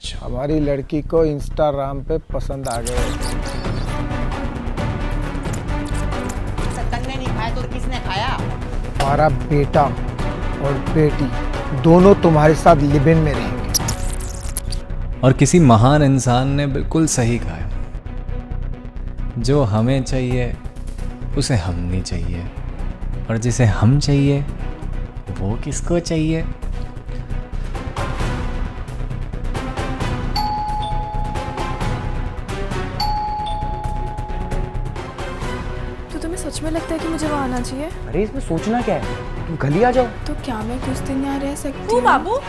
हमारी लड़की को इंस्टाग्राम पे पसंद आ गए। तन्ने नहीं खाया तो किसने खाया? हमारा बेटा और बेटी दोनों तुम्हारे साथ लिव इन में रहेंगे। और किसी महान इंसान ने बिल्कुल सही कहा है, जो हमें चाहिए उसे हम नहीं चाहिए, और जिसे हम चाहिए वो किसको चाहिए। तो तुम्हें सच में लगता है कि मुझे वहाँ आना चाहिए? अरे इसमें सोचना क्या है, तुम कल ही आ जाओ। तो क्या मैं कुछ दिन यहाँ रह सकती तू हूँ? बाबू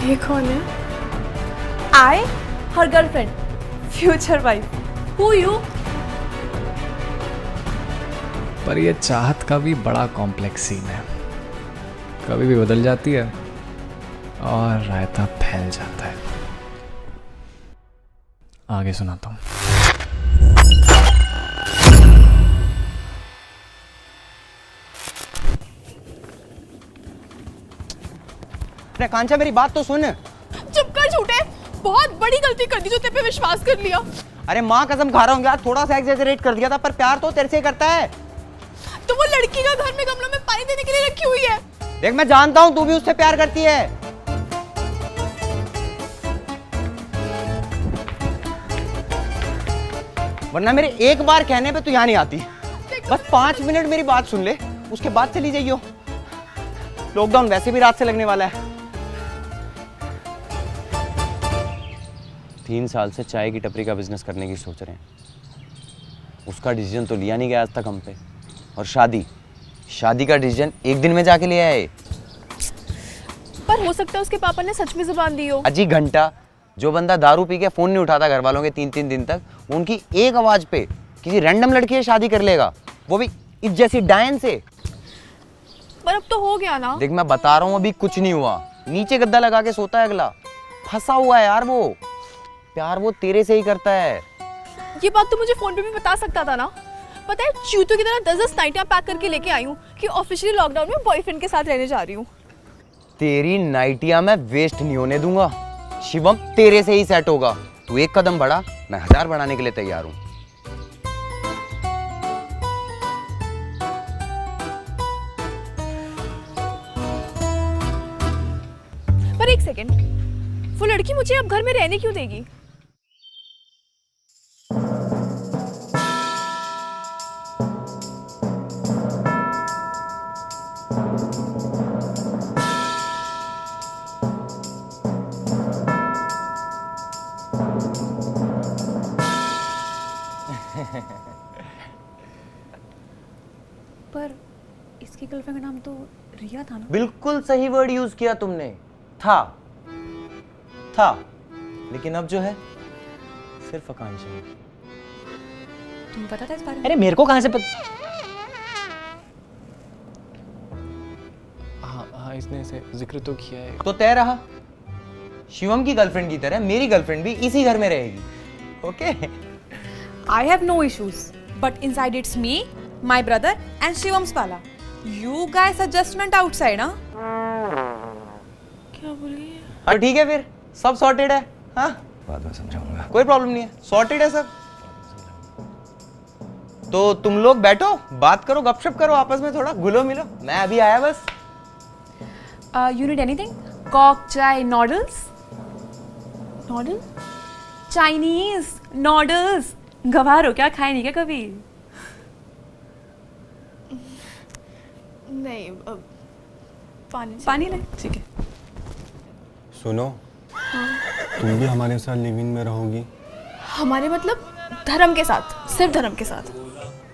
ये कौन है? I her girlfriend future wife who you? पर ये चाहत का भी बड़ा कॉम्प्लेक्स सीन है, कभी भी बदल जाती है और रायता फैल जाता है। आगे सुनाता हूँ। कांचा मेरी बात तो सुन। चुप कर झूठे, बहुत बड़ी गलती कर दी जो तेरे पे विश्वास कर लिया। अरे माँ कसम खा रहा हूँ यार, थोड़ा सा एग्जैजरेट कर दिया था, पर प्यार तो तेरे से करता है। तो वो लड़की का घर में गमलों में पानी देने के लिए रखी हुई है। देख मैं जानता हूँ तू भी उससे प्यार करती है, वरना मेरे एक बार कहने पे तू यहाँ नहीं आती। बस 5 मिनट मेरी बात सुन ले, उसके बाद चली जाइयो। लॉकडाउन वैसे भी रात से लगने वाला है। 3 साल से चाय की टपरी का बिजनेस करने की सोच रहे हैं, उसका डिसीजन तो लिया नहीं गया आज तक हम पे। और शादी का डिसीजन एक दिन में जाके लिया है। पर हो सकता है उसके पापा ने सच में जुबान दी हो। अजी घंटा, जो बंदा दारू पी के फोन नहीं उठाता घर वालों के 3-3 दिन तक, उनकी एक आवाज पे किसी रैंडम लड़की से शादी कर लेगा, वो भी इस जैसी डायन से। पर अब तो हो गया ना। देख मैं बता रहा हूँ अभी कुछ नहीं हुआ, नीचे गद्दा लगा के सोता है अगला, फंसा हुआ है यार वो। प्यार वो तेरे से ही करता है। ये बात तो मुझे फोन पे भी बता सकता था ना। पता है चूतों की तरह 10-10 नाइटियां पैक करके लेके आई हूँ कि ऑफिशियली लॉकडाउन में बॉयफ्रेंड के साथ रहने जा रही हूँ। तेरी नाइटियां मैं वेस्ट नहीं होने दूंगा। शिवम तेरे से ही सेट होगा। तू एक कदम बढ़ा, मैं 1000 बढ़ाने के लिए तैयार हूँ। पर एक सेकेंड, वो लड़की मुझे अब घर में रहने क्यों देगी? पर इसकी गर्लफ्रेंड का नाम तो रिया था ना? बिल्कुल सही वर्ड यूज किया तुमने, था, लेकिन अब जो है सिर्फ आकांक्षा है। तुम्हें पता था इस बारे में? अरे मेरे को कहाँ से पता? हाँ इसने इसे जिक्र तो किया है। तो तय रहा, शिवम की गर्लफ्रेंड की तरह मेरी गर्लफ्रेंड भी इसी घर में रहेगी। Okay? I have no issues, but inside it's me, my brother, and Shivam's pala. You guys adjustment outside, huh? क्या बोली? हाँ ठीक है फिर, सब सॉर्टेड है। हाँ बाद में समझाऊंगा। कोई प्रॉब्लम नहीं है, सॉर्टेड है सब। तो तुम लोग बैठो, बात करो, गपशप करो आपस में, थोड़ा घुलो मिलो। मैं अभी आया बस। You need anything? Cock, chai, noodles? Nodal? Chinese noodles. गवार हो क्या? खाए नहीं क्या कभी? नहीं, पानी ले। ठीक है। सुनो, तुम भी हमारे साथ लिव इन में रहोगी? हमारे मतलब धर्म के साथ, सिर्फ धर्म के साथ।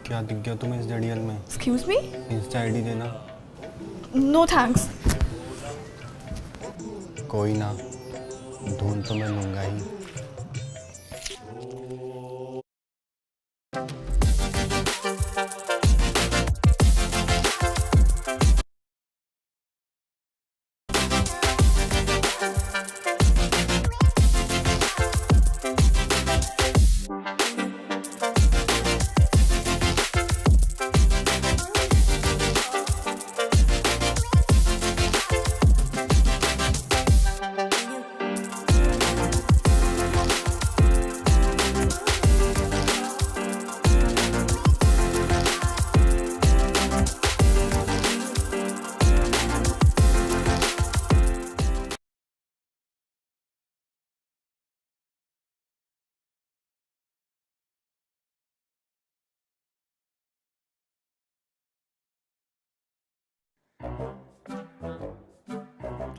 क्या दिख गया तुम्हें इस जड़ियल में? Excuse me? इंस्टा आईडी देना। No thanks. कोई ना, ढूंढ तो मैं लूंगा ही।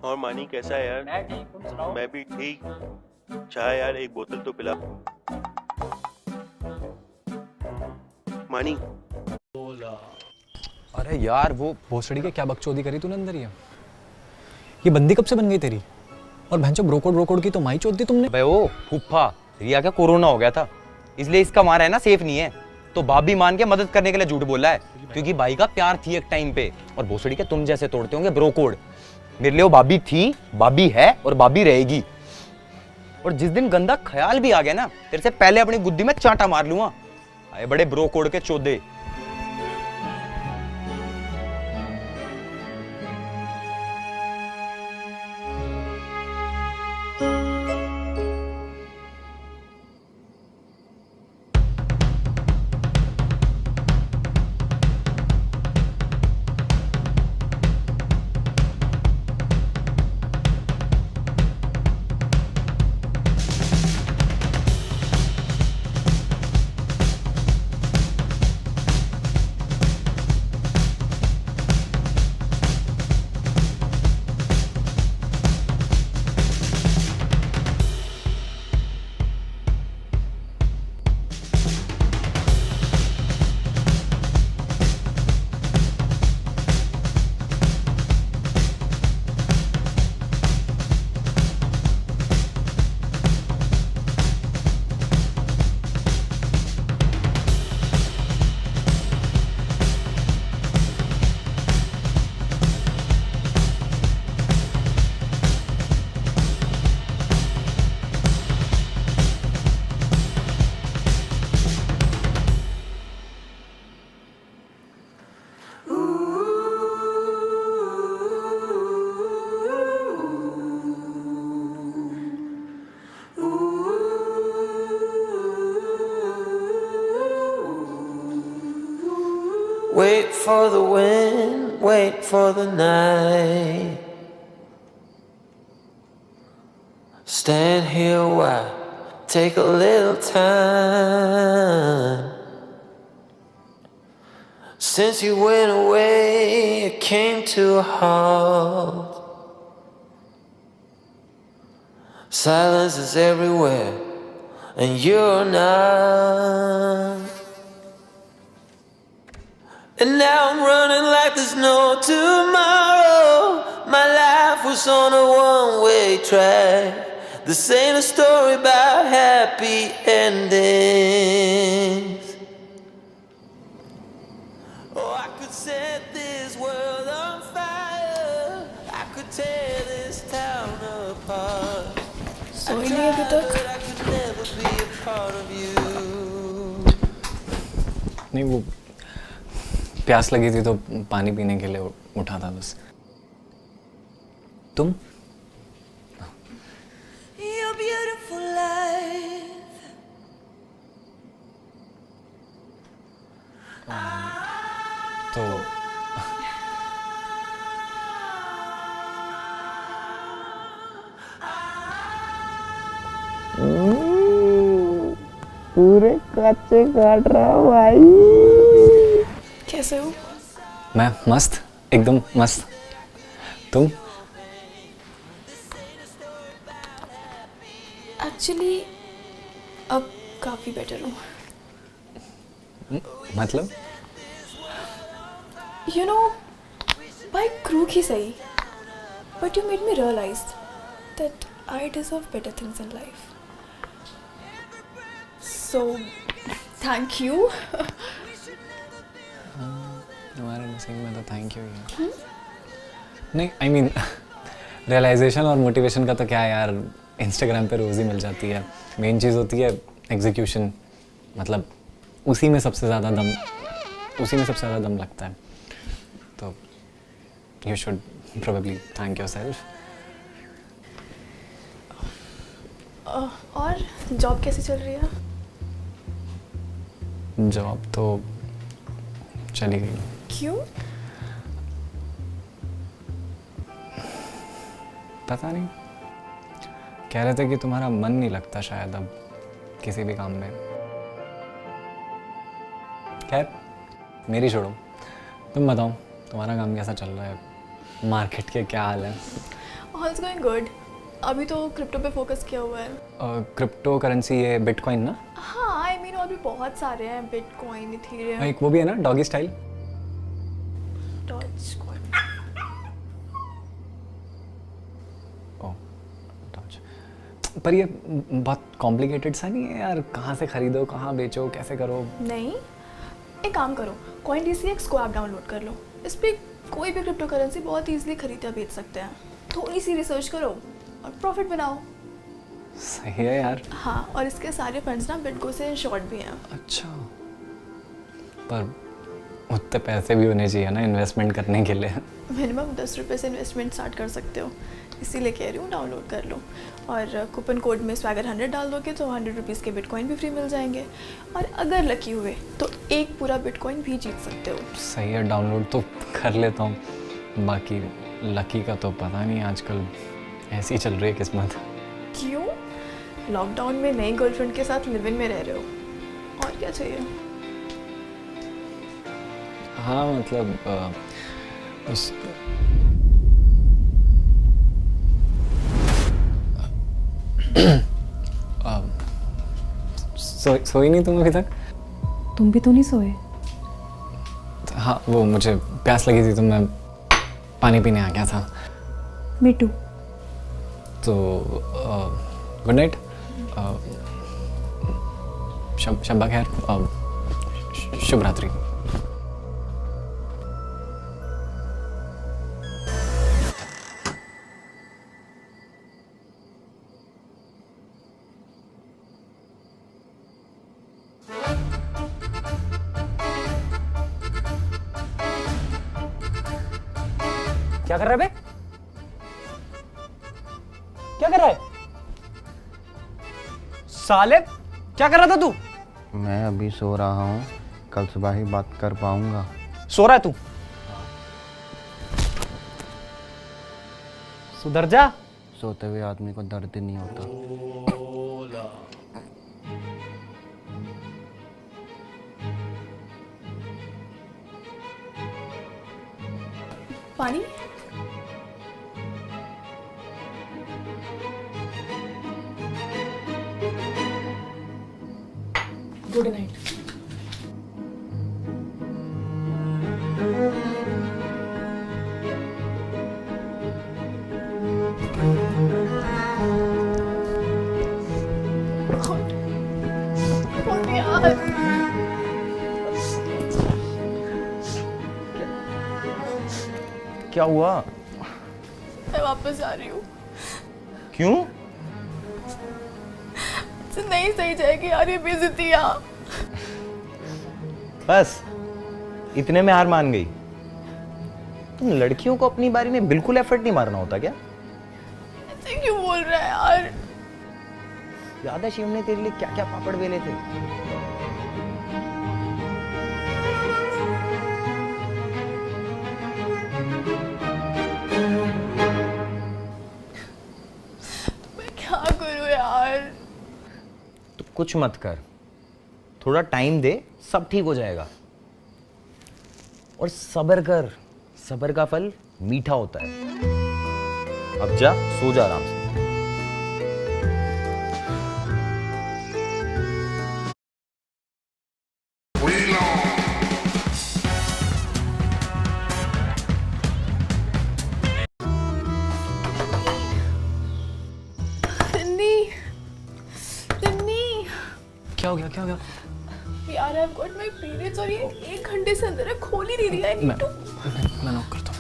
और मानी कैसा है यार? मैं ठीक, तुम सुनाओ। मैं भी ठीक। चाय यार, एक बोतल तो पिला। मानी, अरे यार वो भोसड़ी के क्या बकचोदी करी तूने अंदर ये बंदी कब से बन गई तेरी? और भैंचो ब्रोकोड की तो माई चोद दी तुमने। बे ओ फूफा, रिया का कोरोना हो गया था, इसलिए इसका मारा है ना सेफ नहीं है, तो भाभी मान के मदद करने के लिए झूठ बोला है, क्योंकि भाई का प्यार थी एक टाइम पे। और भोसड़ी के तुम जैसे तोड़ते होंगे ब्रोकोड। मेरे लिए वो भाभी थी, भाभी है और भाभी रहेगी। और जिस दिन गंदा ख्याल भी आ गया ना, तेरे से पहले अपनी गुद्दी में चांटा मार लूंगा। आए बड़े ब्रोकोड के चोदे। Wait for the wind, wait for the night. Stand here a while, take a little time. Since you went away, it came to a halt. Silence is everywhere, and you're not. And now I'm running like there's no tomorrow. My life was on a one-way track. This ain't a story about happy endings. Oh, I could set this world on fire. I could tear this town apart. सोई नहीं अभी तक? But I could never be a part of you. नहीं, वो प्यास लगी थी तो पानी पीने के लिए उठा था बस। तुम? Your beautiful life. तो पूरे कच्चे काट रहा भाई। कैसे हो? मैं मस्त, एकदम मस्त। तुम? एक्चुअली अब काफ़ी बेटर हूँ। मतलब? You know, by crook ही सही, but you made me realize that I deserve better things in life. So, thank you. तुम्हारे नसीब में तो थैंक यू ही है। नहीं, आई मीन रियलाइजेशन और मोटिवेशन का तो क्या है यार, इंस्टाग्राम पे रोज़ ही मिल जाती है। मेन चीज़ होती है एग्जीक्यूशन, मतलब उसी में सबसे ज़्यादा दम लगता है। तो you should probably thank your self. और जॉब कैसी चल रही है? जॉब तो चली गई। क्यों? पता नहीं, कह रहे थे कि तुम्हारा मन नहीं लगता शायद अब किसी भी काम में। खैर मेरी छोड़ो, तुम बताओ तुम्हारा काम कैसा चल रहा है, मार्केट के क्या हाल है? ऑल्स गोइंग गुड। अभी तो क्रिप्टो पे फोकस किया हुआ है। क्रिप्टो करेंसी ये बिटकॉइन ना? हाँ, आई मीन और भी बहुत सारे हैं, बिटकॉइन, इथेरियम, एक वो भी है ना डॉगी स्टाइल? डॉजकॉइन। ओह डॉज। पर ये बहुत कॉम्प्लिकेटेड सा नहीं है यार? कहाँ से खरीदो, कहाँ बेचो, कैसे करो? नहीं, एक काम करो, CoinDCX को ऐप डाउनलोड कर लो। इस पर कोई भी क्रिप्टो करेंसी बहुत ईजिली खरीद या बेच सकते हैं। थोड़ी सी रिसर्च करो और प्रॉफिट बनाओ। सही है यार। हाँ, और इसके सारे फंड्स ना बिटको से इंश्योर्ड भी हैं। अच्छा, पर उतने पैसे भी होने चाहिए ना इन्वेस्टमेंट करने के लिए। मिनिमम 10 रुपये से इन्वेस्टमेंट स्टार्ट कर सकते हो, इसीलिए कह रही हूँ डाउनलोड कर लो। और कूपन कोड में स्वैगर 100 डाल दोगे तो 100 रुपीज़ के बिटकॉइन भी फ्री मिल जाएंगे। और अगर लकी हुए तो एक पूरा बिटकॉइन भी जीत सकते हो। सही है, डाउनलोड तो कर लेता हूँ। बाकी लकी का तो पता नहीं, आजकल ऐसी चल रही है किस्मत। क्यों? लॉकडाउन में नई गर्लफ्रेंड के साथ लिव इन में रह रहे हो, और क्या चाहिए? हाँ मतलब उस सोई नहीं तुम अभी तक? तुम भी तो नहीं सोए? हाँ, वो मुझे प्यास लगी थी तो मैं पानी पीने आ गया था। Me too. तो गुड नाइट, शब्बा खैर, शुभ रात्रि। क्या कर रहा है बे? क्या कर रहा है? साले, क्या कर रहा था तू? मैं अभी सो रहा हूँ, कल सुबह ही बात कर पाऊंगा। सो रहा है तू? सुधर जा। सोते हुए आदमी को दर्द ही नहीं होता। पानी? Good night. क्या हुआ? मैं वापस आ रही हूँ। क्यों? नहीं सही जाएगी यार ये बेइज्जतियाँ। बस इतने में हार मान गई? तुम लड़कियों को अपनी बारी में बिल्कुल एफर्ट नहीं मारना होता क्या? ऐसे क्यों बोल रहा है यार? याद है शिव ने तेरे लिए क्या क्या पापड़ बेले थे? मैं क्या करूँ यार? तो कुछ मत कर, थोड़ा टाइम दे, सब ठीक हो जाएगा। और सब्र कर, सब्र का फल मीठा होता है। अब जा, सो जा आराम से। क्या हो गया? क्या हो गया? यार I've got my periods और ये 1 घंटे से अंदर है, खोल ही नहीं रही है। मैं नॉक करता हूँ।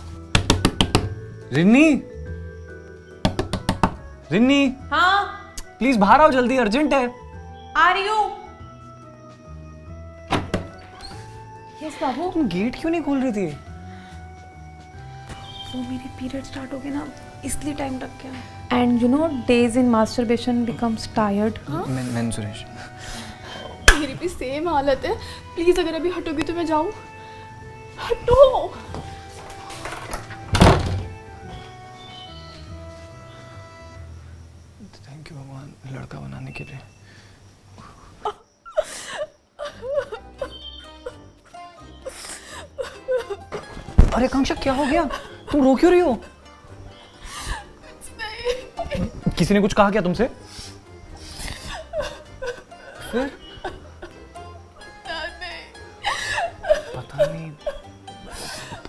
रिन्नी, रिन्नी। हाँ, प्लीज बाहर आओ, जल्दी, अर्जेंट है। आ रही हूँ। यस बाबू। तुम गेट क्यों नहीं खोल रही थी? वो मेरे पीरियड स्टार्ट हो गए ना, इसलिए टाइम लग गया। And you know days in masturbation becomes tired. मैं सुरेश। मेरी भी सेम हालत है, प्लीज अगर अभी हटोगी तो मैं जाऊं। हटो। थैंक यू भगवान, लड़का बनाने के लिए। अरे कांक्षा, क्या हो गया? तुम रो क्यों रही हो? किसी ने कुछ कहा क्या तुमसे? फिर? पता नहीं,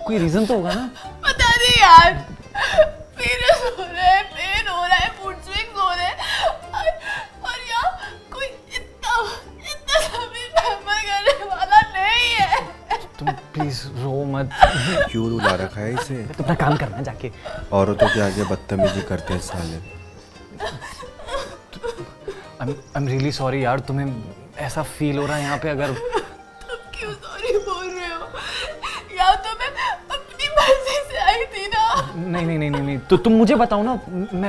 कोई रीजन तो होगा ना? पता नहीं यार, पीरियड्स हो रहे हैं, पेन हो रहा है, मूड स्विंग्स हो रहे हैं और यार कोई इतना भी पैम्पर करने वाला नहीं है। तुम प्लीज रो मत। क्यों रुला रखा है इसे? तुम अपना काम करना जाके। औरतों के आगे बदतमीजी करते हैं साले। I'm really sorry यार, तुम्हें ऐसा फील हो रहा है यहाँ पे। अगर तुम क्यों सॉरी बोल रहे हो? या तो मैं अपनी मर्जी से आई थी ना। नहीं, तो तुम मुझे बताओ ना,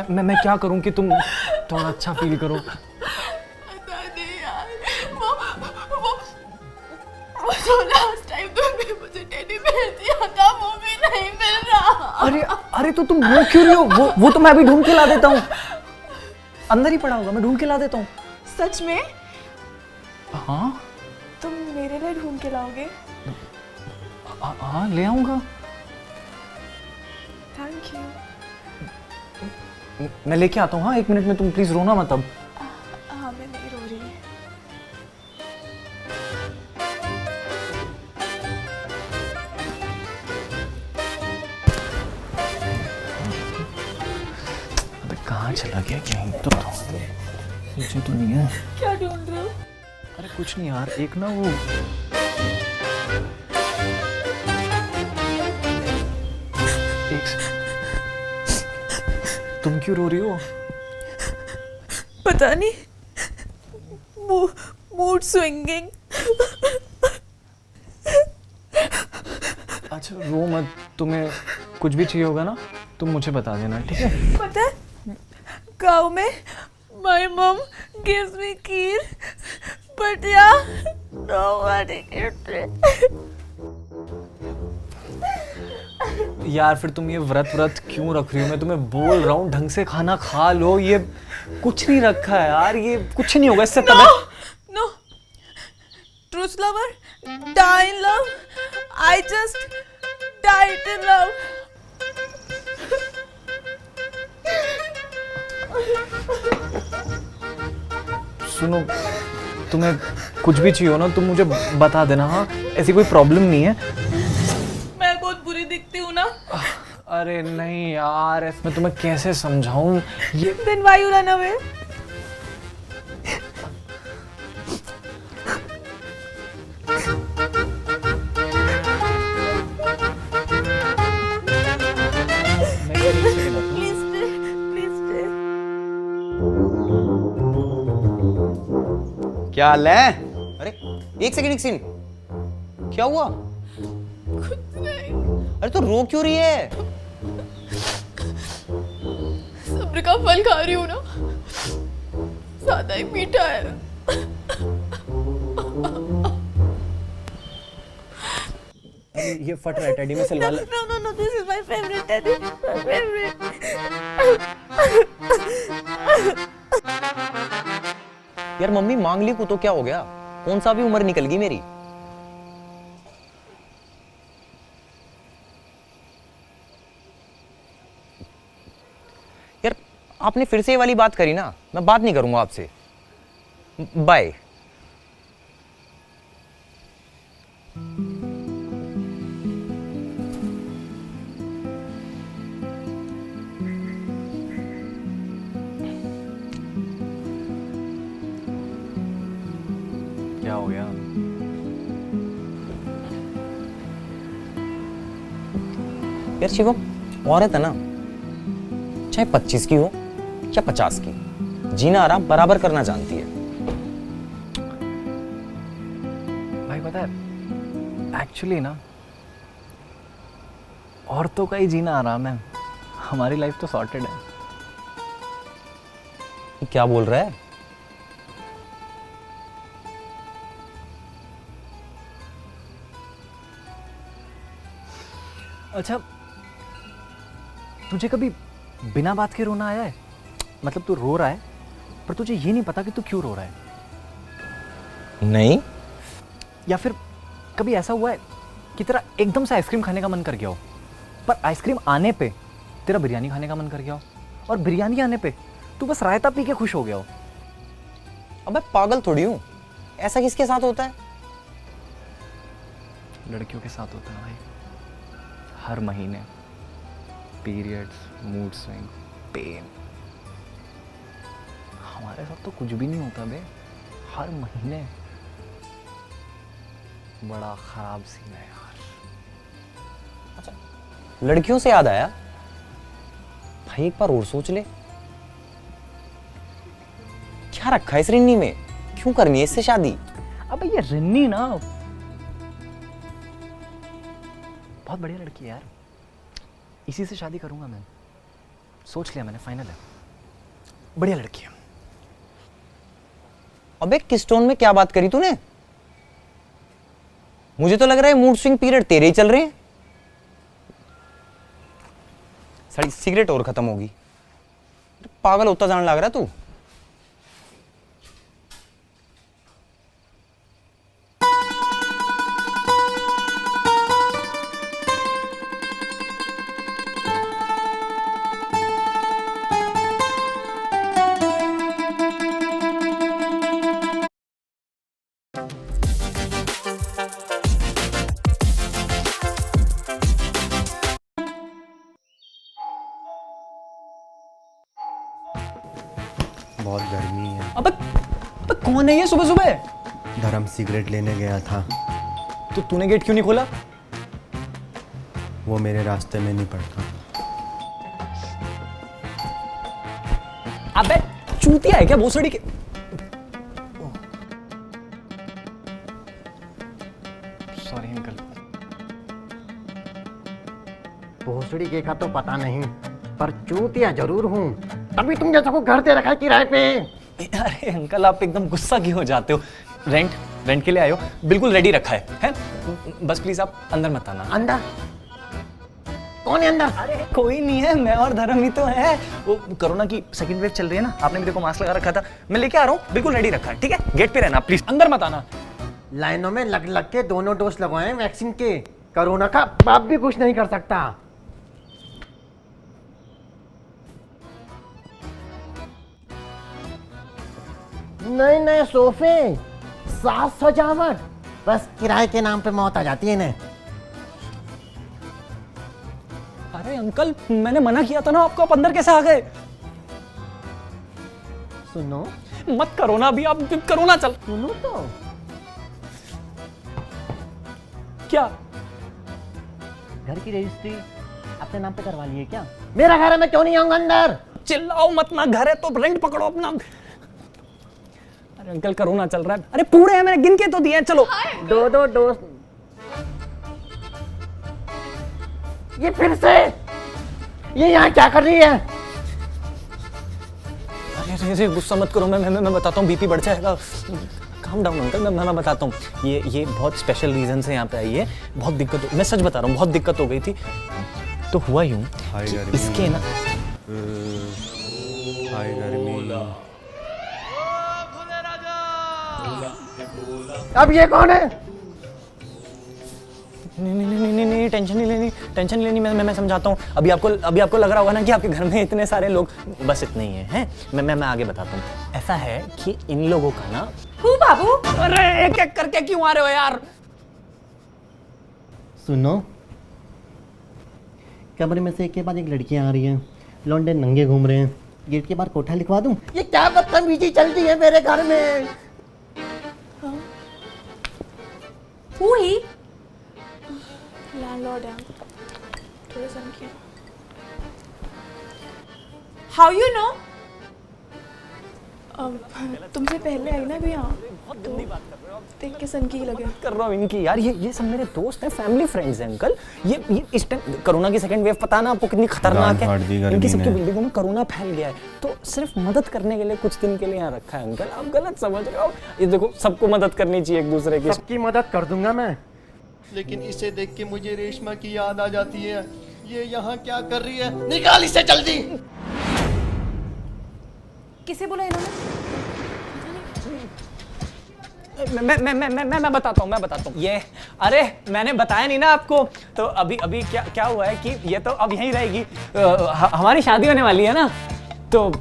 मैं क्या करूँ कि तुम थोड़ा अच्छा फील करो। पता नहीं यार, वो जो लास्ट टाइम तुमने मुझे टेडी बेयर दिया था वो भी नहीं मिल रहा। अरे तो तुम रो क्यों रही हो? वो तो मैं अभी ढूंढ के ला देता हूँ। अंदर ही पड़ा होगा, मैं ढूंढ के ला देता हूँ। सच में? हाँ तुम मेरे लिए ढूंढ के लाओगे? हाँ ले आऊंगा। Thank you. मैं लेके आता हूँ। हाँ 1 मिनट में, तुम प्लीज रोना मत अब। हाँ मैं नहीं रो रही। अबे कहाँ चला गया? यहीं तो था। नीचे तो नहीं है। क्या ढूंढ रहे हो? अरे कुछ नहीं यार, एक ना वो तुम क्यों रो रही हो? पता नहीं, मूड स्विंगिंग। अच्छा रो मत, तुम्हें कुछ भी चाहिए होगा ना तुम मुझे बता देना, ठीक है? पता है गाँव में my mom gives me kheer, but yeah, nobody eats it. यार फिर तुम ये व्रत क्यों रख रही हो? मैं तुम्हें बोल रहा हूँ ढंग से खाना खा लो। ये कुछ नहीं रखा है यार, ये कुछ नहीं होगा इससे। No, truth lover, die in love. I just died in love. सुनो, तुम्हें कुछ भी चाहिए हो ना तुम मुझे बता देना। हाँ ऐसी कोई प्रॉब्लम नहीं है। मैं बहुत बुरी दिखती हूँ ना? अरे नहीं यार, मैं तुम्हें कैसे समझाऊं ये। Then why you run away? Please stay, please stay. क्या हाल है? अरे एक सेकंड, क्या हुआ? अरे तो रो क्यों रही है? सब्र का फल खा रही हूँ ना, ज्यादा ही मीठा है। ये फट रहा है टेडी में, सिलवा ले। No, this is my favorite teddy, my favorite. यार मम्मी मांग ली को तो क्या हो गया? कौन सा भी उम्र निकल गई मेरी। यार आपने फिर से ये वाली बात करी ना, मैं बात नहीं करूंगा आपसे। बाय। क्या हो गया? यार शिवम, औरत है ना, चाहे 25 की हो या 50 की, जीना आराम बराबर करना जानती है। भाई पता है एक्चुअली ना औरतों का ही जीना आराम है, हमारी लाइफ तो सॉर्टेड है। क्या बोल रहा है? अच्छा तुझे कभी बिना बात के रोना आया है? मतलब तू रो रहा है पर तुझे ये नहीं पता कि तू क्यों रो रहा है। नहीं। या फिर कभी ऐसा हुआ है कि तेरा एकदम से आइसक्रीम खाने का मन कर गया हो, पर आइसक्रीम आने पे तेरा बिरयानी खाने का मन कर गया हो, और बिरयानी आने पे तू बस रायता पी के खुश हो गया हो। अब मैं पागल थोड़ी हूँ, ऐसा किसके साथ होता है? लड़कियों के साथ होता है भाई, हर महीने पीरियड्स, मूड स्विंग, पेन। हमारे साथ तो कुछ भी नहीं होता बे, हर महीने। बड़ा खराब सीन है यार। अच्छा, लड़कियों से याद आया भाई, एक बार और सोच ले, क्या रखा है इस रिन्नी में? क्यों करनी है इससे शादी? अबे ये रिन्नी ना बहुत बढ़िया लड़की है यार, इसी से शादी करूंगा मैं, सोच लिया मैंने, फाइनल है, बढ़िया लड़की है। अबे किस टोन में क्या बात करी तूने? मुझे तो लग रहा है मूड स्विंग पीरियड तेरे ही चल रहे हैं। सारी सिगरेट और खत्म होगी। पागल होता जाने लग रहा है तू। बहुत गर्मी है। अबे कौन है ये सुबह सुबह? धर्म सिगरेट लेने गया था। तो तूने गेट क्यों नहीं खोला? वो मेरे रास्ते में नहीं पड़ता। अबे चूतिया है क्या भोसड़ी के? Sorry uncle. भोसड़ी के का तो पता नहीं, पर चूतिया जरूर हूँ। तभी तुम जैसा को घर दे रखा है किराए पे। अरे अंकल आप एकदम गुस्सा क्यों हो जाते हो? रेंट के लिए आए हो, बिल्कुल रेडी रखा है? बस प्लीज आप अंदर मत आना। अंदर? कौन है अंदर? अरे कोई नहीं है, मैं और धर्म ही तो है। वो कोरोना की सेकंड वेव चल रही है ना, आपने मेरे को मास्क लगा रखा था, मैं लेके आ रहा हूँ, बिल्कुल रेडी रखा है, ठीक है? गेट पे रहना प्लीज, अंदर मत आना। लाइनों में लग लग के दोनों डोज लगवाए हैं वैक्सीन के। कोरोना का बाप भी कुछ नहीं कर सकता। नए नए सोफे, साज सजावट, बस किराए के नाम पे मौत आ जाती है इन्हें। अरे अंकल मैंने मना किया था ना आपको, आप अंदर कैसे आ गए? सुनो मत करो ना अभी, आप करो ना, चल। सुनो तो क्या? घर की रजिस्ट्री अपने नाम पे करवा लिए क्या? मेरा घर है, मैं क्यों नहीं आऊंगा अंदर? चिल्लाओ मत ना, घर है तो रेंट पकड़ो अपना। अरे अंकल कोरोना चल रहा है। अरे पूरे हैं, मैंने गिन के तो दिए हैं, चलो। दो डोज। ये फिर से ये यहाँ क्या कर रही है? अरे गुस्सा मत करो, मैं बताता हूँ, बीपी बढ़ जाएगा। काम डाउन अंकल, मैं बताता हूँ। ये बहुत स्पेशल रीजन से यहाँ पे आई है, बहुत दिक्कत मैं सच बता रहा हूँ, बहुत दिक्कत हो गई थी। तो हुआ यूं इसके ना, हाय गर्मी। अब ये कौन है? नहीं टेंशन नहीं लेनी, मैं समझाता हूँ। अभी आपको लग रहा होगा ना कि आपके घर में इतने सारे लोग, बस इतने ही हैं। मैं आगे बताता हूँ। ऐसा है कि इन लोगों का ना। बाबू अरे एक एक करके क्यों आ रहे हो यार? सुनो, कमरे में से एक के बाद एक लड़कियां आ रही हैं, लौंडे नंगे घूम रहे हैं, गेट के बाहर कोठा लिखवा दूं? ये क्या बदतमीजी चलती है मेरे घर में? Who he? लैंडलॉर्ड है, थोड़े सनकी। How you know? तुमसे पहले आई ना भी यहाँ, तो देख के सनकी लगे। कर रहा हूँ इनकी यार, ये सब मेरे दोस्त हैं, फैमिली फ्रेंड्स हैं अंकल। ये इस टाइम कोरोना की सेकंड वेव, पता ना आपको कितनी खतरनाक है। इनकी सबकी बिल्डिंगों में कोरोना फैल गया है, तो सिर्फ मदद करने के लिए कुछ दिन के लिए यहाँ रखा है अंकल। आप गलत समझ रहे हो। ये देखो, सबको मदद करनी चाहिए एक दूसरे की। सबकी मदद कर दूंगा मैं, लेकिन इसे देख के मुझे रेशमा की याद आ जाती है। ये यहाँ क्या कर रही है? निकाल इसे जल्दी। किसे बोला इन्होंने? मैं बताता हूँ। ये अरे मैंने बताया नहीं ना आपको। तो अभी क्या हुआ है कि ये तो अब यहीं रहेगी। हमारी शादी होने वाली है ना, तो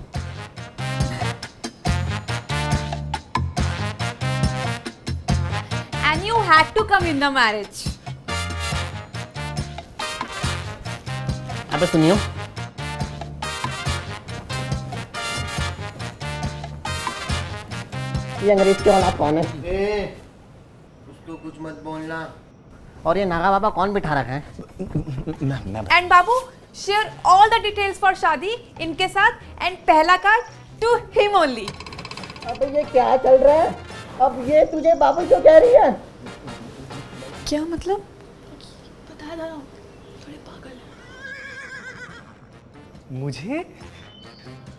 had to come in the marriage. अबे सुनियो, ये अंग्रेज की औलाद कौन है? उसको कुछ मत बोलना। और ये नागा बाबा कौन बिठा रखा है? And Babu, share all the details for शादी इनके साथ and पहला कार्ड to him only. अबे ये क्या चल रहा है? अब ये तुझे बाबू क्यों कह रही है? क्या मतलब? बताया था ना, थोड़े पागल हैं।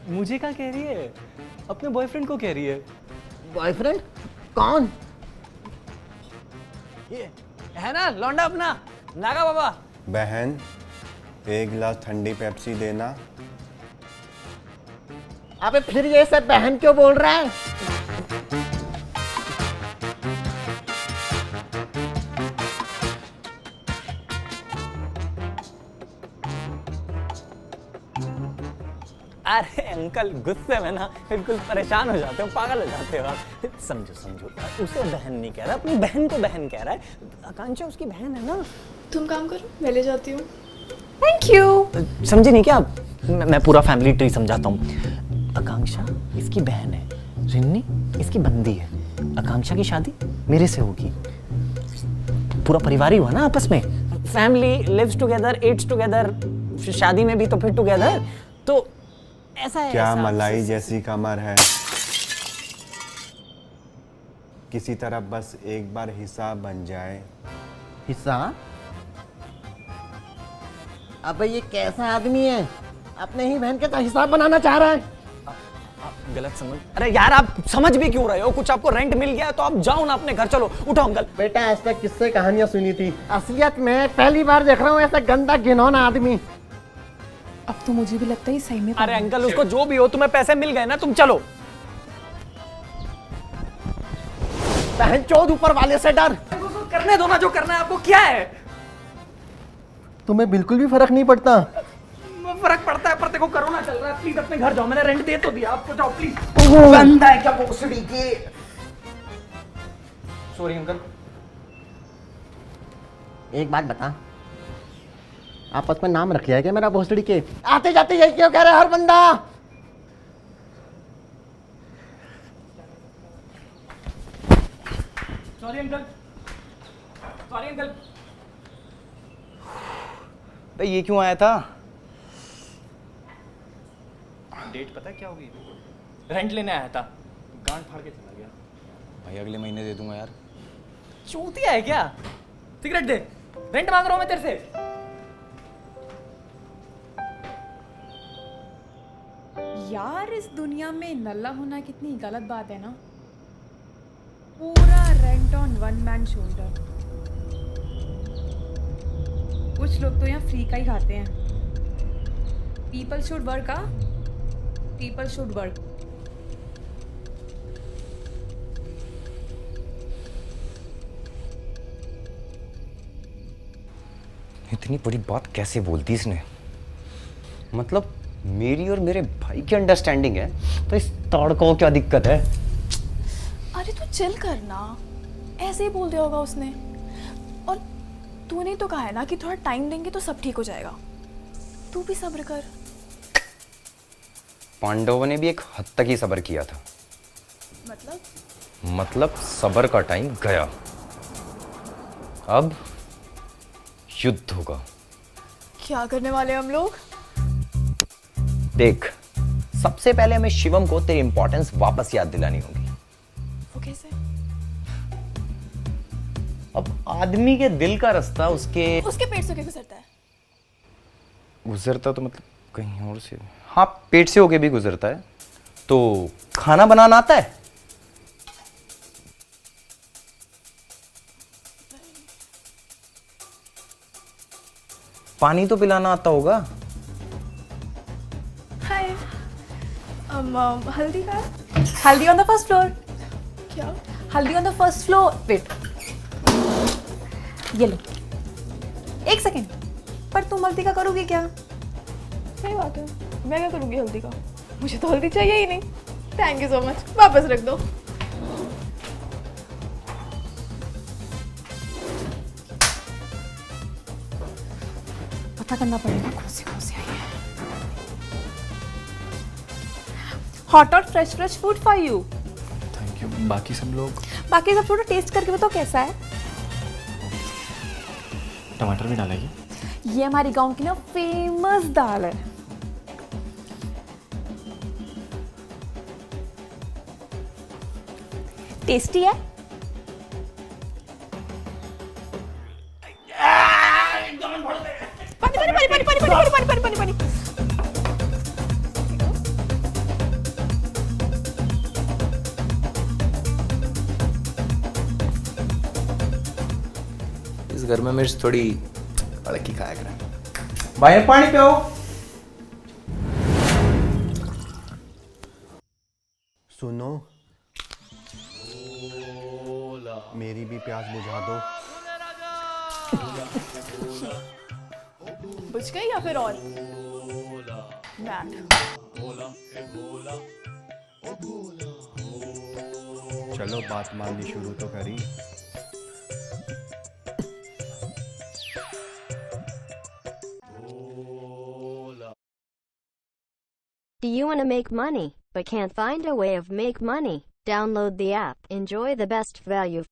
मुझे क्या कह रही है? अपने बॉयफ्रेंड को कह रही है। बॉयफ्रेंड? कौन? ये है ना लौंडा अपना नागा बाबा। बहन, एक गिलास ठंडी पेप्सी देना। अबे फिर ये सब बहन क्यों बोल रहा है? अरे अंकल गुस्से में ना बिल्कुल परेशान हो जाते हो, पागल हो जाते हो आप। समझो उसे बहन नहीं कह रहा, अपनी बहन को बहन कह रहा है। आकांक्षा उसकी बहन है ना। तुम काम करो, मैं ले जाती हूँ। Thank you. समझे नहीं क्या आप? मैं पूरा फैमिली ट्री समझाता हूँ। आकांक्षा इसकी बहन है, रिन्नी इसकी बंदी है। आकांक्षा की शादी मेरे से होगी। पूरा परिवार ही हुआ ना आपस में। Family lives together, eats together, शादी में भी तो फिर टुगेदर। तो ऐसा है। क्या मलाई जैसी कमर है? किसी तरह बस एक बार हिसाब बन जाए। हिस्सा? अबे ये कैसा आदमी है? अपने ही बहन के साथ हिसाब बनाना चाह रहा है। आप गलत समझ। अरे यार आप समझ भी क्यों रहे हो? कुछ आपको रेंट मिल गया है तो आप जाओ ना अपने घर। चलो उठो अंकल। बेटा आज तक किससे कहानियां सुनी थी, असलियत में पहली बार देख रहा हूँ ऐसा गंदा घिनौना आदमी। अब तो मुझे भी लगता है सही में। अरे अंकल उसको जो भी हो, तुम्हें पैसे मिल गए ना, तुम चलो। बहन चोद ऊपर वाले से डर। करने दो ना जो करना है आपको। क्या है? तुम्हें बिल्कुल भी फर्क नहीं पड़ता? फर्क पड़ता है, पर देखो कोरोना चल रहा है। प्लीज अपने घर जाओ, मैंने रेंट दे तो दिया आपको। जाओ प्लीज। गंदा है क्या भोसड़ी के? Sorry uncle. एक बात बता, आपस में नाम रख लिया है क्या मेरा भोसड़ी के? आते जाते यही क्यों कह रहा है हर बंदा? Sorry uncle, sorry uncle. भाई ये क्यों आया था? डेट पता है क्या होगी? रेंट लेने आया था, गांड फाड़ के चला गया। भाई अगले महीने दे दूंगा यार। चूतिया है क्या? सिगरेट दे, रेंट मांग रहा हूं मैं तेरे से। यार इस दुनिया में नल्ला होना कितनी गलत बात है ना। पूरा rent on one man shoulder. कुछ लोग तो यहाँ फ्री का ही खाते हैं। People should work. People should work. इतनी बड़ी बात कैसे बोलती इसने? मतलब मेरी और मेरे भाई की अंडरस्टैंडिंग है, तो इस ताड़ को क्या दिक्कत है? अरे तू चिल करना, ऐसे ही बोल दिया होगा उसने। और तूने तो कहा है ना कि थोड़ा टाइम देंगे तो सब ठीक हो जाएगा। तू भी सब्र कर। पांडवों ने भी एक हद तक ही सब्र किया था। मतलब सब्र का टाइम गया। अब युद्ध होगा। क्या करने वाले हम लोग? देख, सबसे पहले हमें शिवम को तेरी इंपॉर्टेंस वापस याद दिलानी होगी। वो कैसे? अब आदमी के दिल का रास्ता उसके पेट से गुजरता है। गुजरता तो मतलब कहीं और से। हाँ, पेट से होके भी गुजरता है। तो खाना बनाना आता है? पानी तो पिलाना आता होगा? हाय। हल्दी का? हल्दी ऑन द फर्स्ट फ्लोर। क्या? Haldi on the first floor. Wait, ये लो। एक सेकेंड, पर तुम हल्दी का करोगी क्या? सही बात है, मैं क्या करूँगी हल्दी का? मुझे तो हल्दी चाहिए ही नहीं। थैंक यू सो मच, वापस रख दो। करना पड़ेगा। कौन सी आई है? हॉट और fresh food for you. Thank you. बाकी सब लोग? बाकी सब छोड़ो, टेस्ट करके बताओ कैसा है। टमाटर भी डालेगी? ये हमारी गांव की ना फेमस दाल है। टेस्टी है? पानी। इस घर में मिर्च थोड़ी अड़की खाया करें। भाई पानी पियो। सुनो, मेरी भी प्यास बुझा दो। बुझ गई या फिर और? बैठ। चलो बात माननी शुरू तो करी। Do you want to make money, but can't find a way of make money? Download the app. Enjoy the best value.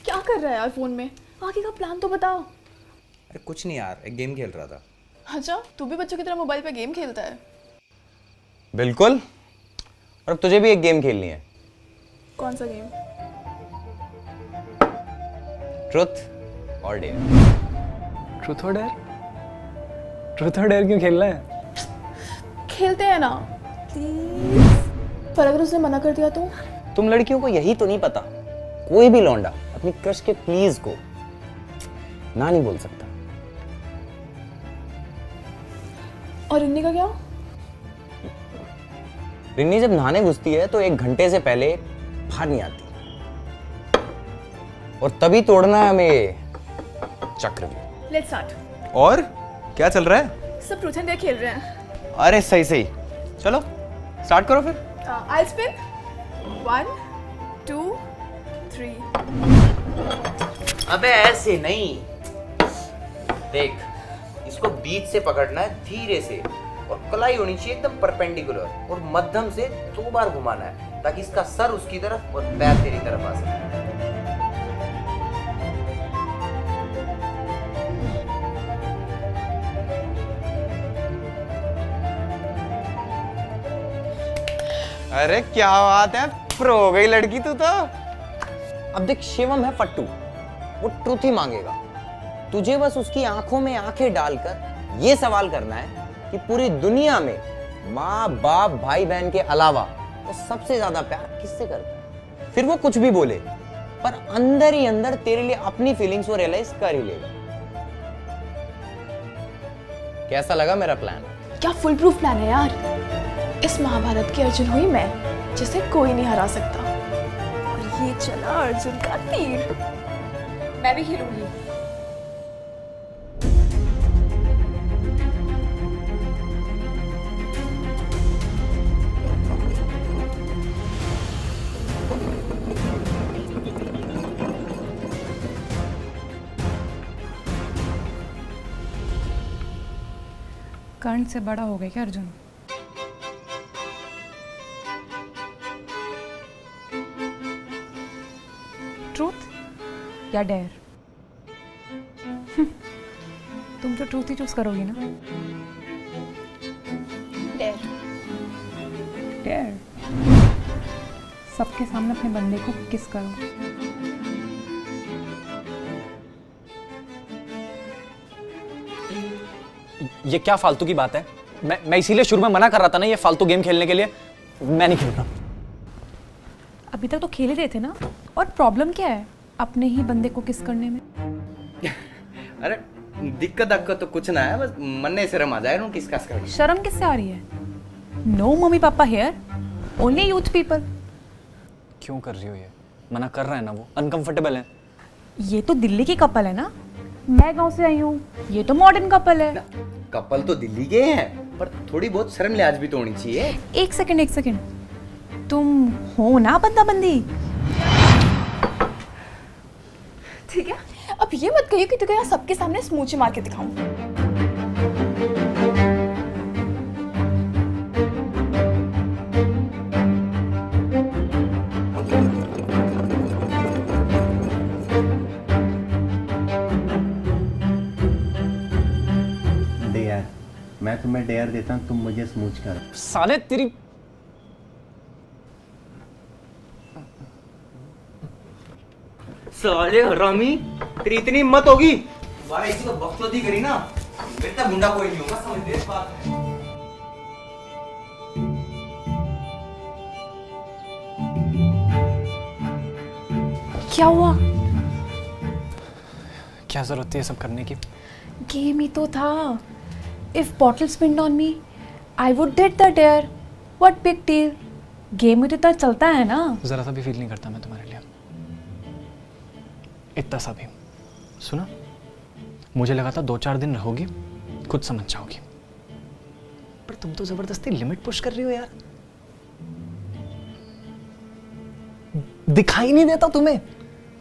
क्या कर रहा है यार फोन में? आगे का प्लान तो बताओ। अरे कुछ नहीं यार, एक गेम खेल रहा था। अच्छा, तू भी बच्चों की तरह मोबाइल पे गेम खेलता है? बिल्कुल। और अब तुझे भी एक गेम खेलनी है। कौन सा गेम? ट्रुथ और डेयर। ट्रूथ और डेयर? ट्रूथ और डेयर क्यों खेलना है? खेलते हैं ना प्लीज। पर अगर उसने मना कर दिया तो? तुम लड़कियों को यही तो नहीं पता, कोई भी लौंडा अपनी क्रश के प्लीज को ना नहीं बोल सकता। और रिन्नी का क्या? रिन्नी जब नहाने घुसती है तो 1 घंटे से पहले बाहर नहीं आती, और तभी तोड़ना है हमें चक्रव्यूह। Let's start. और क्या चल रहा है? सब ट्रूथ एंड डेयर खेल रहे हैं। अरे सही चलो स्टार्ट करो फिर। I'll spin. 1 2 3। अबे ऐसे नहीं, देख इसको बीच से पकड़ना है धीरे से, और कलाई होनी चाहिए एकदम परपेंडिकुलर, और मध्यम से 2 बार घुमाना है ताकि इसका सर उसकी तरफ और पैर तेरी तरफ आ सके। अरे क्या बात है, प्रो हो गई लड़की तू तो। अब देख शिवम है फट्टू, वो ट्रुथ ही मांगेगा। तुझे बस उसकी आंखों में आंखें डालकर ये सवाल करना है कि पूरी दुनिया में माँ बाप भाई बहन के अलावा वो सबसे ज्यादा प्यार किससे करता है। फिर वो कुछ भी बोले, पर अंदर ही अंदर तेरे लिए अपनी फीलिंग्स को रियलाइज कर ही लेगा। कैसा लगा मेरा प्लान? क्या फुल प्रूफ प्लान है यार। इस महाभारत की अर्जुन हुई मैं, जिसे कोई नहीं हरा सकता। और ये चला अर्जुन का तीर। मैं भी खेलूंगी। कर्ण से बड़ा हो गया क्या अर्जुन? ट्रूथ या डेयर? तुम तो ट्रूथ ही चूज करोगी ना? डेयर। डेयर। सबके सामने अपने बंदे को किस करो। ये क्या फालतू की बात है? मैं इसीलिए शुरू में मना कर रहा था ना ये फालतू गेम खेलने के लिए। मैं नहीं खेल रहा। अभी तक तो खेल ही रहे थे ना, और प्रॉब्लम क्या है अपने ही बंदे को किस करने में? अरे दिक्कत तो कुछ ना है, बस मन में शर्म आ जाए ना किस खास करके। शर्म किससे आ रही है? No mummy papa here, only youth people. क्यों कर रही हो ये? मना कर रहा है ना वो, अनकंफर्टेबल है। ये तो दिल्ली की कपल है ना, मैं गांव से आई हूँ, ये तो मॉडर्न कपल है। कपल तो दिल्ली के हैं, पर थोड़ी बहुत शर्म लिहाज भी तो होनी चाहिए। एक सेकंड, तुम हो ना बंदा बंदी? ठीक है, अब ये मत कहिए कि तुझे यहाँ सबके सामने स्मूची मार के दिखाऊं। डेयर, मैं तुम्हें डेयर देता हूँ, तुम मुझे स्मूच कर। साले तेरी साले हरामी, तेरी इतनी हिम्मत होगी भाई, इसी को बकचोदी करी ना, बेटा गुंडा कोई नहीं होगा, समझ ले इस बात है। क्या हुआ? क्या जरूरत थी ये सब करने की? गेम ही तो था। If bottle spinned on me I would did the dare, what big deal. Game ही तो इतना चलता है ना। जरा सा भी फील नहीं करता मैं तुम्हारे लिए, इतना सा भी। सुना, मुझे लगा था 2-4 दिन रहोगी, खुद समझ जाओगी, पर तुम तो जबरदस्ती लिमिट पुश कर रही हो यार। दिखाई नहीं देता तुम्हें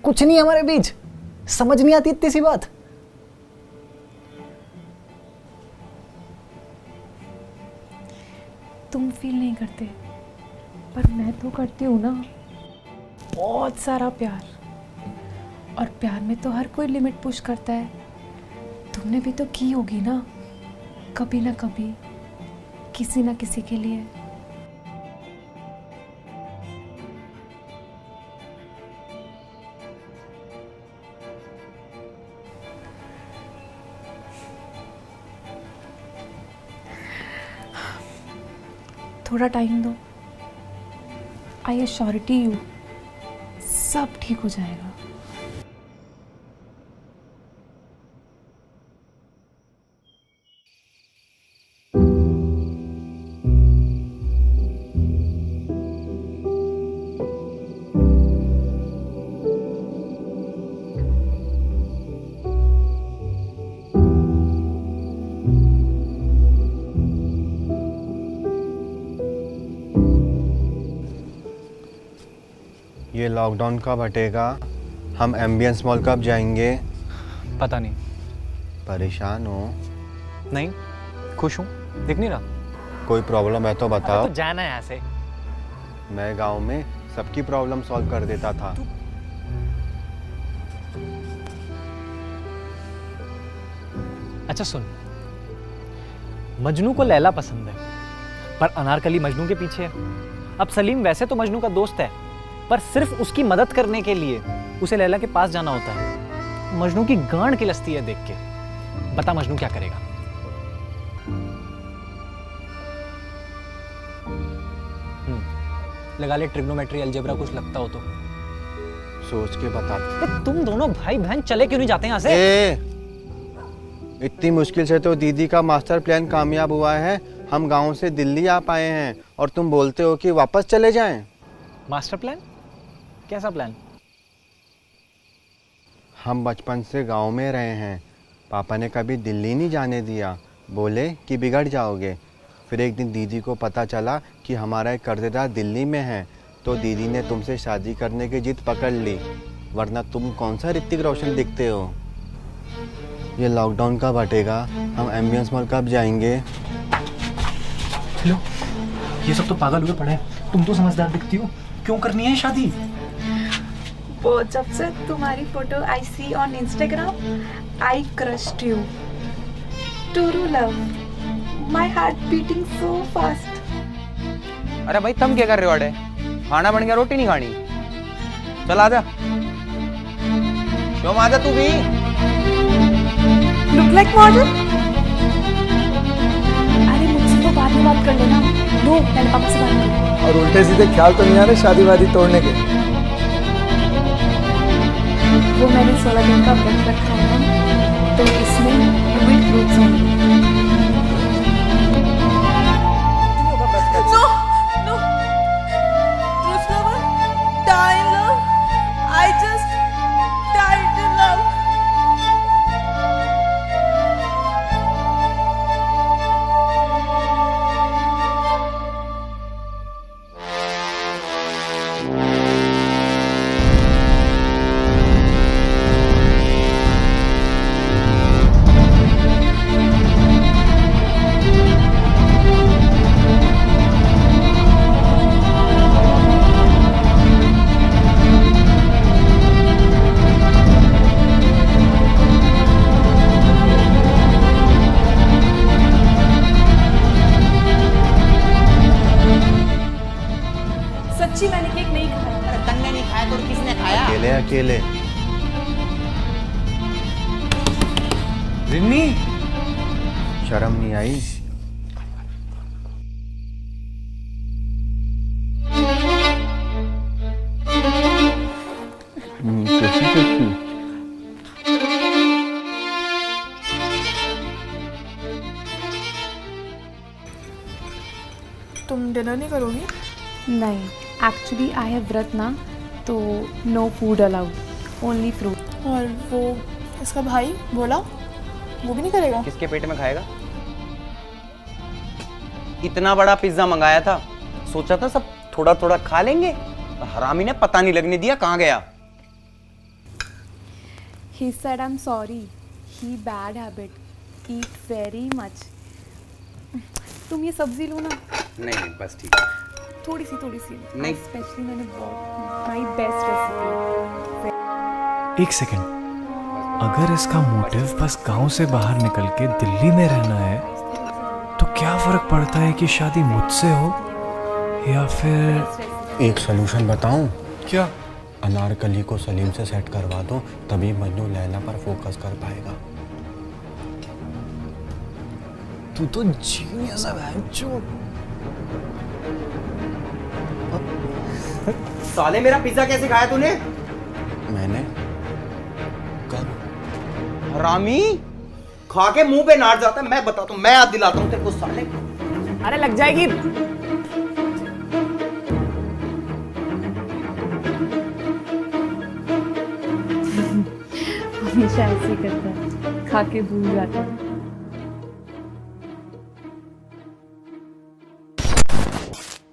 कुछ नहीं हमारे बीच? समझ नहीं आती इतनी सी बात? तुम फील नहीं करते, पर मैं तो करती हूँ ना, बहुत सारा प्यार। और प्यार में तो हर कोई लिमिट पुश करता है। तुमने भी तो की होगी ना कभी, किसी ना किसी के लिए। थोड़ा टाइम दो, आई एश्योरिटी यू सब ठीक हो जाएगा। ये लॉकडाउन कब हटेगा? हम एम्बियंस मॉल कब जाएंगे? पता नहीं। परेशान हो? नहीं, खुश हूँ। दिख नहीं रहा? कोई प्रॉब्लम है तो बताओ। तो जाना है यहाँ से। मैं गांव में सबकी प्रॉब्लम सॉल्व कर देता था। अच्छा सुन, मजनू को लैला पसंद है, पर अनारकली मजनू के पीछे है। अब सलीम वैसे तो मजनू का दोस्त है, पर सिर्फ उसकी मदद करने के लिए उसे लैला के पास जाना होता है। मजनू की गांड खिलस्ती है देख के। बता मजनू क्या करेगा? लगा ले ट्रिग्नोमेट्री, अलजेब्रा, कुछ लगता हो तो सोच के बता। तुम दोनों भाई बहन चले क्यों नहीं जाते यहाँ से? इतनी मुश्किल से तो दीदी का मास्टर प्लान कामयाब हुआ है। हम गांव से दिल्ली आ पाए हैं और तुम बोलते हो कि वापस चले जाएं। Master plan? कैसा प्लान? हम बचपन से गांव में रहे हैं, पापा ने कभी दिल्ली नहीं जाने दिया, बोले कि बिगड़ जाओगे। फिर एक दिन दीदी को पता चला कि हमारा एक कर्जदार दिल्ली में है, तो दीदी ने तुमसे शादी करने की जिद पकड़ ली, वरना तुम कौन सा ऋतिक रोशन दिखते हो। ये लॉकडाउन कब हटेगा? हम एम्बियंस मॉल कब जाएंगे? हेलो, ये सब तो पागल हुए पड़े हैं। तुम तो समझदार दिखती हो, क्यों करनी है शादी? वो जब से तुम्हारी photo I see on Instagram, I crushed you. True love, my heart beating so fast. अरे भाई तुम क्या कर रहे हो? अड़े खाना बन गया, रोटी नहीं खानी? चल आजा, क्यों आजा तू भी। Look like model. अरे मुझसे तो बाद में बात कर लेना। नो, पहले पापा से बात कर। और उल्टे सीधे ख्याल तो नहीं आ रहे शादी वादी तोड़ने के? वो मैंने 16 दिन का व्रत रखा है ना, तो इसमें विद फ्रूट्स होंगे। No, no. Truth lover, die in love. I just died in love. अकेले। रिन्नी, शर्म नहीं आई? कैसी कैसी? तुम डिनर नहीं करोगी? नहीं, एक्चुअली आई हैव व्रत ना, तो no food allowed, only fruit. और वो इसका भाई भोला, वो भी नहीं करेगा? किसके पेट में खाएगा? इतना बड़ा पिज्जा मंगाया था, सोचा था सब थोड़ा थोड़ा खा लेंगे, और हरामी ने पता नहीं लगने दिया कहां गया। He said I'm sorry. He bad habit. Eat very much. तुम ये सब्जी लो ना। नहीं बस ठीक है। थोड़ी सी नहीं। स्पेशली मैंने बहुत माय बेस्ट रेसिपी। एक सेकंड, अगर इसका मोटिव बस गांव से बाहर निकल के दिल्ली में रहना है, तो क्या फर्क पड़ता है कि शादी मुझसे हो या फिर... एक सलूशन बताऊं? क्या? अनारकली को सलीम से सेट करवा दो, तभी मन्नू लैला पर फोकस कर पाएगा। तू तो जीनियस है बहनचोद। साले मेरा पिज्जा कैसे खाया तूने? मैंने? कब? हरामी, खा के मुंह पे नाट जाता है। मैं बताता हूँ, मैं याद दिलाता हूँ तेरे को साले। अरे लग जाएगी। हमेशा ऐसे ही करता है, खा के भूल जाता है।